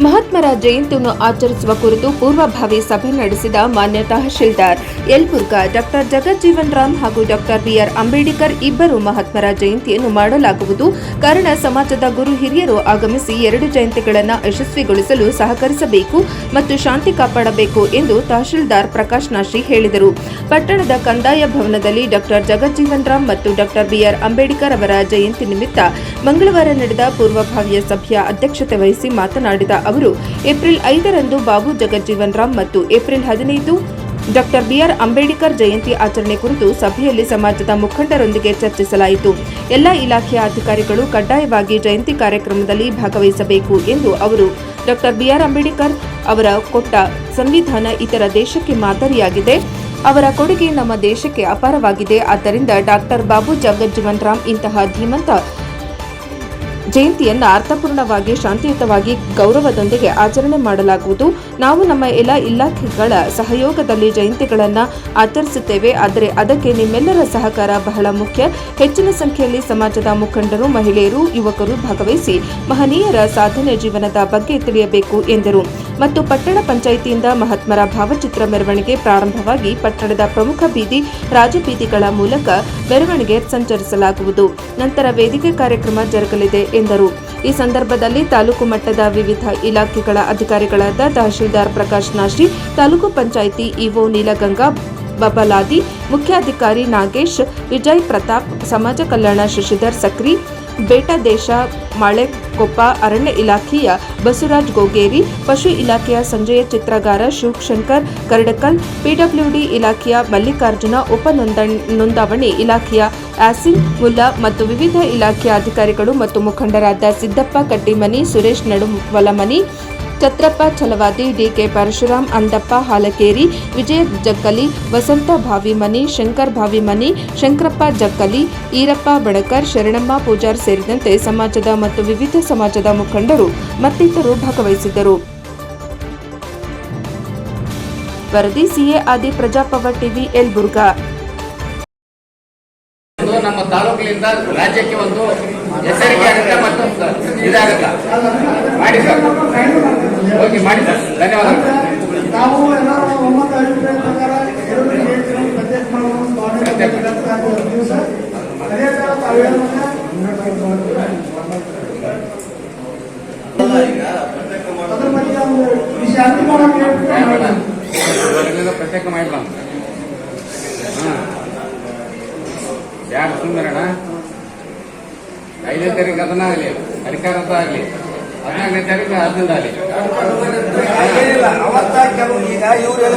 ಮಹಾತ್ಮರ ಜಯಂತಿಯನ್ನು ಆಚರಿಸುವ ಕುರಿತು ಪೂರ್ವಭಾವಿ ಸಭೆ ನಡೆಸಿದ ಮಾನ್ಯ ತಹಶೀಲ್ದಾರ್ ಯಲಬುರ್ಗಾ ಡಾಕ್ಟರ್ ಜಗಜ್ಜೀವನ್ ರಾಮ್ ಹಾಗೂ ಡಾಕ್ಟರ್ ಬಿಆರ್ ಅಂಬೇಡ್ಕರ್ ಇಬ್ಬರು ಮಹಾತ್ಮರ ಜಯಂತಿಯನ್ನು ಮಾಡಲಾಗುವುದು. ಕಾರಣ ಸಮಾಜದ ಗುರು ಹಿರಿಯರು ಆಗಮಿಸಿ 2 ಜಯಂತಿಗಳನ್ನು ಯಶಸ್ವಿಗೊಳಿಸಲು ಸಹಕರಿಸಬೇಕು ಮತ್ತು ಶಾಂತಿ ಕಾಪಾಡಬೇಕು ಎಂದು ತಹಶೀಲ್ದಾರ್ ಪ್ರಕಾಶ್ ನಾಶಿ ಹೇಳಿದರು. ಪಟ್ಟಣದ ಕಂದಾಯ ಭವನದಲ್ಲಿ ಡಾಕ್ಟರ್ ಜಗಜ್ಜೀವನ್ ರಾಮ್ ಮತ್ತು ಡಾಕ್ಟರ್ ಬಿಆರ್ ಅಂಬೇಡ್ಕರ್ ಅವರ ಜಯಂತಿ ನಿಮಿತ್ತ ಮಂಗಳವಾರ ನಡೆದ ಪೂರ್ವಭಾವಿಯ ಸಭೆಯ ಅಧ್ಯಕ್ಷತೆ ವಹಿಸಿ ಮಾತನಾಡಿದ ಅವರು ಏಪ್ರಿಲ್ 5ರಂದು ಬಾಬು ಜಗಜ್ಜೀವನ್ ರಾಮ್ ಮತ್ತು April 15 doctor B R Ambedkar Jayanti ಆಚರಣೆ ಕುರಿತು ಸಭೆಯಲ್ಲಿ ಸಮಾಜದ ಮುಖಂಡರೊಂದಿಗೆ ಚರ್ಚಿಸಲಾಯಿತು. ಎಲ್ಲ ಇಲಾಖೆಯ ಅಧಿಕಾರಿಗಳು ಕಡ್ಡಾಯವಾಗಿ ಜಯಂತಿ ಕಾರ್ಯಕ್ರಮದಲ್ಲಿ ಭಾಗವಹಿಸಬೇಕು ಎಂದು ಅವರು ಡಾಕ್ಟರ್ ಬಿಆರ್ ಅಂಬೇಡ್ಕರ್ ಅವರ ಕೊಟ್ಟ ಸಂವಿಧಾನ ಇತರ ದೇಶಕ್ಕೆ ಮಾದರಿಯಾಗಿದೆ. ಅವರ ಕೊಡುಗೆ ನಮ್ಮ ದೇಶಕ್ಕೆ ಅಪಾರವಾಗಿದೆ. ಆದ್ದರಿಂದ ಡಾಕ್ಟರ್ ಬಾಬು ಜಗಜ್ಜೀವನ್ ರಾಮ್ ಇಂತಹ ಧೀಮಂತ ಜಯಂತಿಯನ್ನು ಅರ್ಥಪೂರ್ಣವಾಗಿ ಶಾಂತಿಯುತವಾಗಿ ಗೌರವದೊಂದಿಗೆ ಆಚರಣೆ ಮಾಡಲಾಗುವುದು. ನಾವು ನಮ್ಮ ಎಲ್ಲ ಇಲಾಖೆಗಳ ಸಹಯೋಗದಲ್ಲಿ ಜಯಂತಿಗಳನ್ನು ಆಚರಿಸುತ್ತೇವೆ. ಆದರೆ ಅದಕ್ಕೆ ನಿಮ್ಮೆಲ್ಲರ ಸಹಕಾರ ಬಹಳ ಮುಖ್ಯ. ಹೆಚ್ಚಿನ ಸಂಖ್ಯೆಯಲ್ಲಿ ಸಮಾಜದ ಮುಖಂಡರು, ಮಹಿಳೆಯರು, ಯುವಕರು ಭಾಗವಹಿಸಿ ಮಹನೀಯರ ಸಾಧನೆ ಜೀವನದ ಬಗ್ಗೆ ತಿಳಿಯಬೇಕು ಎಂದರು. ಮತ್ತು ಪಟ್ಟಣ ಪಂಚಾಯಿತಿಯಿಂದ ಮಹಾತ್ಮರ ಭಾವಚಿತ್ರ ಮೆರವಣಿಗೆ ಪ್ರಾರಂಭವಾಗಿ ಪಟ್ಟಣದ ಪ್ರಮುಖ ಬೀದಿ ರಾಜಬೀದಿಗಳ ಮೂಲಕ ಮೆರವಣಿಗೆ ಸಂಚರಿಸಲಾಗುವುದು. ನಂತರ ವೇದಿಕೆ ಕಾರ್ಯಕ್ರಮ ಜರುಗಲಿದೆ ಎಂದರು. ಈ ಸಂದರ್ಭದಲ್ಲಿ ತಾಲೂಕು ಮಟ್ಟದ ವಿವಿಧ ಇಲಾಖೆಗಳ ಅಧಿಕಾರಿಗಳಾದ ತಹಶೀಲ್ದಾರ್ ಪ್ರಕಾಶ್ ನಾಶಿ, ತಾಲೂಕು ಪಂಚಾಯಿತಿ ಇಒ ನೀಲಗಂಗಾ ಬಬಲಾದಿ, ಮುಖ್ಯಾಧಿಕಾರಿ ನಾಗೇಶ್, ವಿಜಯ್ ಪ್ರತಾಪ್, ಸಮಾಜ ಕಲ್ಯಾಣ ಶಶಿಧರ್ ಸಕ್ರಿ, ಬೇಟದೇಶ ಮಾಳೆಕೊಪ್ಪ, ಅರಣ್ಯ ಇಲಾಖೆಯ ಬಸವರಾಜ್ ಗೋಗೇರಿ, ಪಶು ಇಲಾಖೆಯ ಸಂಜಯ ಚಿತ್ರಗಾರ, ಶಿವಶಂಕರ್ ಕರಡಕಲ್, ಪಿಡಬ್ಲ್ಯೂಡಿ ಇಲಾಖೆಯ ಮಲ್ಲಿಕಾರ್ಜುನ, ಉಪ ನೋಂದಾವಣಿ ಇಲಾಖೆಯ ಆಸಿನ್ ಮುಲ್ಲಾ ಮತ್ತು ವಿವಿಧ ಇಲಾಖೆಯ ಅಧಿಕಾರಿಗಳು ಮತ್ತು ಮುಖಂಡರಾದ ಸಿದ್ದಪ್ಪ ಕಟ್ಟಿಮನಿ, ಸುರೇಶ್ ನಡುವಲಮನಿ, ಛತ್ರಪ್ಪ ಛಲವಾದಿ, ಡಿಕೆ ಪರಶುರಾಮ್, ಅಂದಪ್ಪ ಹಾಲಕೇರಿ, ವಿಜಯ ಜಕ್ಕಲಿ, ವಸಂತ ಭಾವಿಮನಿ, ಶಂಕರ್ ಭಾವಿಮನಿ, ಶಂಕರಪ್ಪ ಜಕ್ಕಲಿ, ಈರಪ್ಪ ಬಣಕರ್, ಶರಣಮ್ಮ ಪೂಜಾರ್ ಸೇರಿದಂತೆ ಸಮಾಜದ ಮತ್ತು ವಿವಿಧ ಸಮಾಜದ ಮುಖಂಡರು ಮತ್ತಿತರರು ಭಾಗವಹಿಸಿದ್ದರು. ವರದಿ ಸಿಎ ಆದಿ, ಪ್ರಜಾಪವರ್ ಟಿವಿ, ಯಲಬುರ್ಗಾ. ನಮ್ಮ ತಾಲೂಕಿನಿಂದ ರಾಜ್ಯಕ್ಕೆ ಒಂದು ಹೆಸರಿಗೆ ಆಗುತ್ತೆ ಮತ್ತು ಇದಾಗುತ್ತೆ. ಮಾಡಿ ಸರ್, ಹೋಗಿ ಮಾಡಿ ಸರ್. ಧನ್ಯವಾದಗಳು. ನಾವು ಎಲ್ಲರೂ ಒಮ್ಮತ ಅಭಿಪ್ರಾಯ ಪ್ರಕಾರ 2 ಜಯಂತಿಗಳನ್ನು ಪ್ರತ್ಯೇಕ ಮಾಡುವ ದಿವಸ ಅದೇ ತರ ಅದ್ರ ಬಗ್ಗೆ ಒಂದು ಶಾಂತಿ ಮಾಡೋಕೆ ಪ್ರತ್ಯೇಕ ಮಾಡಿಲ್ಲ. ಯಾರು ಸುಂದರಣ 5ನೇ ತಾರೀಕು ಅದನ್ನಾಗಲಿ, ಅಧಿಕಾರ ಅಂತ ಆಗಲಿ, 14ನೇ ತಾರೀಕು ಅದರಿಂದ ಆಗಲಿ. ಅವತ್ತ ಕೆಲವು ಈಗ ಇವರು